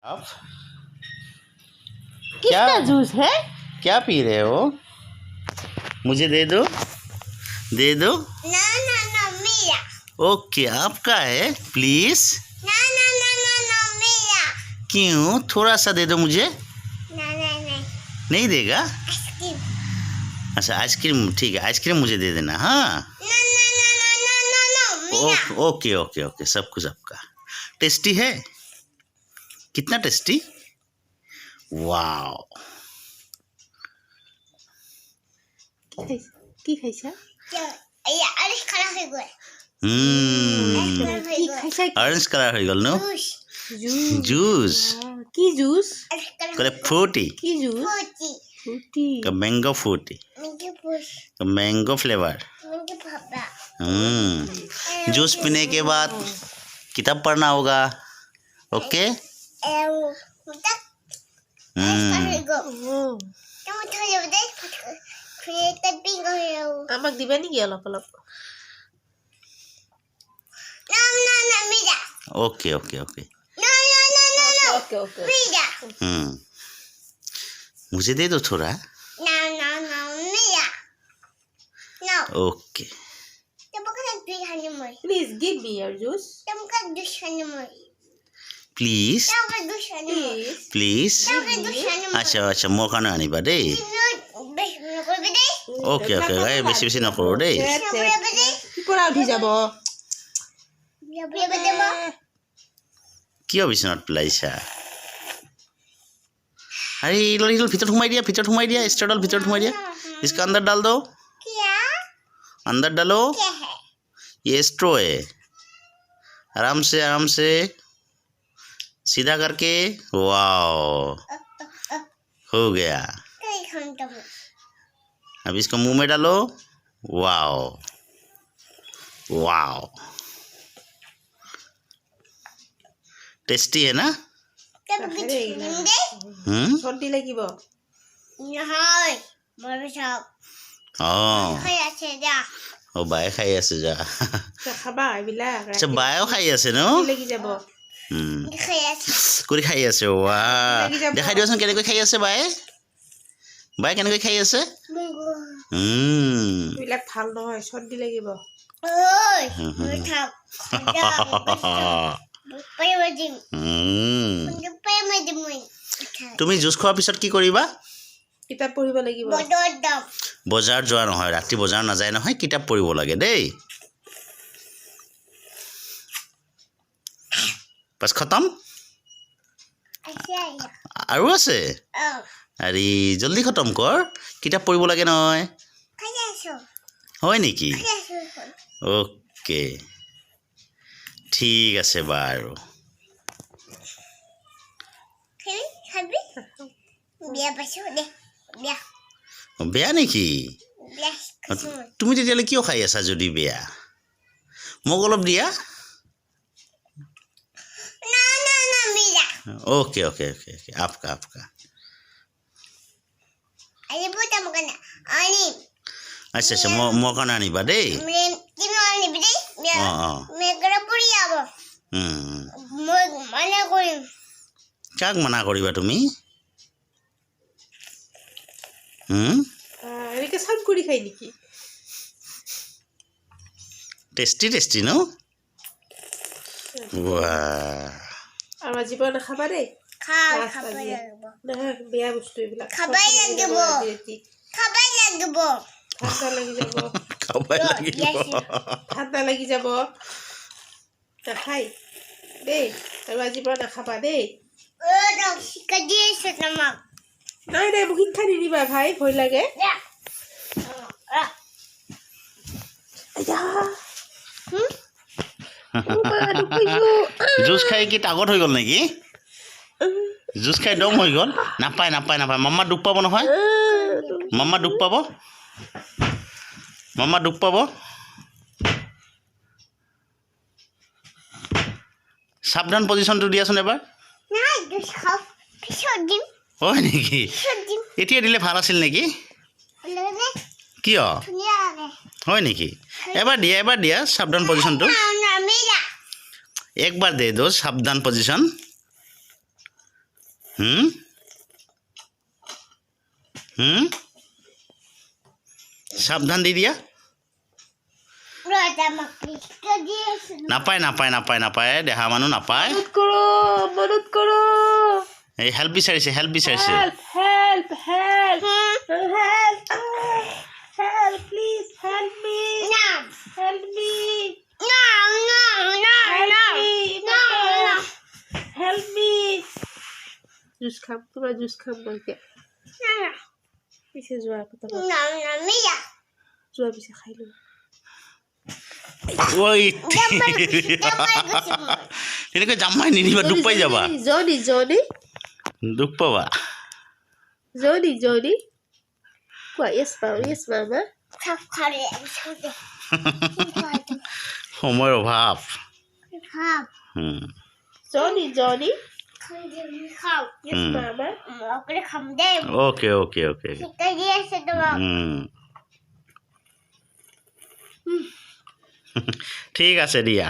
आप किसका जूस है? क्या पी रहे हो? मुझे दे दो ना ना ना मेरा। ओके आपका है प्लीज ना ना ना ना ना मेरा। क्यों थोड़ा सा दे दो मुझे ना ना नहीं नहीं देगा आइसक्रीम। अच्छा आइसक्रीम ठीक है आइसक्रीम मुझे दे देना हाँ ना ना ना ना ना ना ना मेरा। ओके ओके ओके सब कुछ आपका टेस्टी है कितना टेस्टी वाओ কি খাইছা? এয়া আরেশ খানা হয়ে গেল। কি খাইছা? ऑरेंज कलर हो गल नो জুস। जूस কি জুস? करे फ्रूटी কি জুস? ফ্রুটি। का मैंगो फ्रूटी का मैंगो फ्लेवर जूस पीने के बाद किताब पढ़ना होगा ओके আমাক দিবা নেকি অলপ অলপ? Okay okay okay okay okay मुझे दे दो थोड़ा okay please give me your juice please please अच्छा अच्छा मौका ना आनी दे ओके ओके गाय बेसी बेसी नकरो दे পৰা উঠি যাব क्यों बिछनात पेलाइছা अरे इधर भीतर घुमाई दिया स्टारडल भीतर घुमाई दिया इसका अंदर डाल दो अंदर डालो ये स्ट्रो है आराम से सीधा करके वाओ हो गया अब इसको मुंह में डालो वाओ वाओ टेस्टी है ना সর্দি লাগিব ओ बाय खाई আছে যা খাবা এইবিলাক আচ্ছা বায়ও খাই আছে ন লাগি যাব কৰি খাই আছে ওয়া দেখাই দিওচোন কেনেকৈ খাই আছে বাই বাই কেনেকৈ খাই আছে এইবিলাক ভাল নহয় সর্দি লাগিব তুমি জুচ খোৱাৰ পিছত কি কৰিবা কিতাপ পঢ়িব লাগিব বজাৰ যোৱা নহয় ৰাতি বজাৰ নাযায় নহয় কিতাপ পঢ়িব লাগে দেই बस खत्म আৰু আছে আৰে জলদি খতম কৰ কিতাপ পঢ়িব লাগে নহয় হয় নেকি ওকে ঠিক আছে বাৰু বেয়া নেকি তুমি তেতিয়ালে কিয় খাই আছা যদি বেয়া মোক অলপ দিয়া ओके ओके ओके ओके आपका अच्छा अच्छा मौका ना आनिबा दे काक मना करिबा तुमी একে সব কৰি খাই নেকি टेस्टी टेस्टी नो वाह আর জীবন খাবা রে বেয়া বস্তু এইবিলাক খাবাই লাগিব ঠাণ্ডা লাগি যাব খাই দেই এবার জীবন খাবা দেই নাই নাই মুখিন খাই নিদিবা ভাই ভয় লাগে জুচ খাই কি তাগত হৈ গল নেকি জুচ খাই দম হৈ গল নাপায় মাম্মা দুখ পাব নহয় মাম্মা দুখ পাব সাবধান পজিশনটো দিয়াচোন এবাৰ হয় নেকি এতিয়া দিলে ভাল আছিল নেকি কিয় হয় নেকি এবাৰ দিয়া সাবধান পজিশনটো एक बार दे दो सावधान पोजीशन সাবধান দি দিয়া নাপায় নাপায় নাপায় নাপায় দেহা মানুহ নাপায় মদত কৰো এই হেল্প বিচাৰিছে help help help help help please help me help me help me jus খাম তোমাৰ jus খাম মই এতিয়া পিছে যোৱা কথা যোৱা পিছে খাই লওঁ ঐ এনেকৈ জামাই নিদিবা দুখ পাই যাবা জনি দুখ পাবা জনি কোৱা yes mama সময়ৰ অভাৱ জনি yes mama okay okay okay ঠিক আছে দিয়া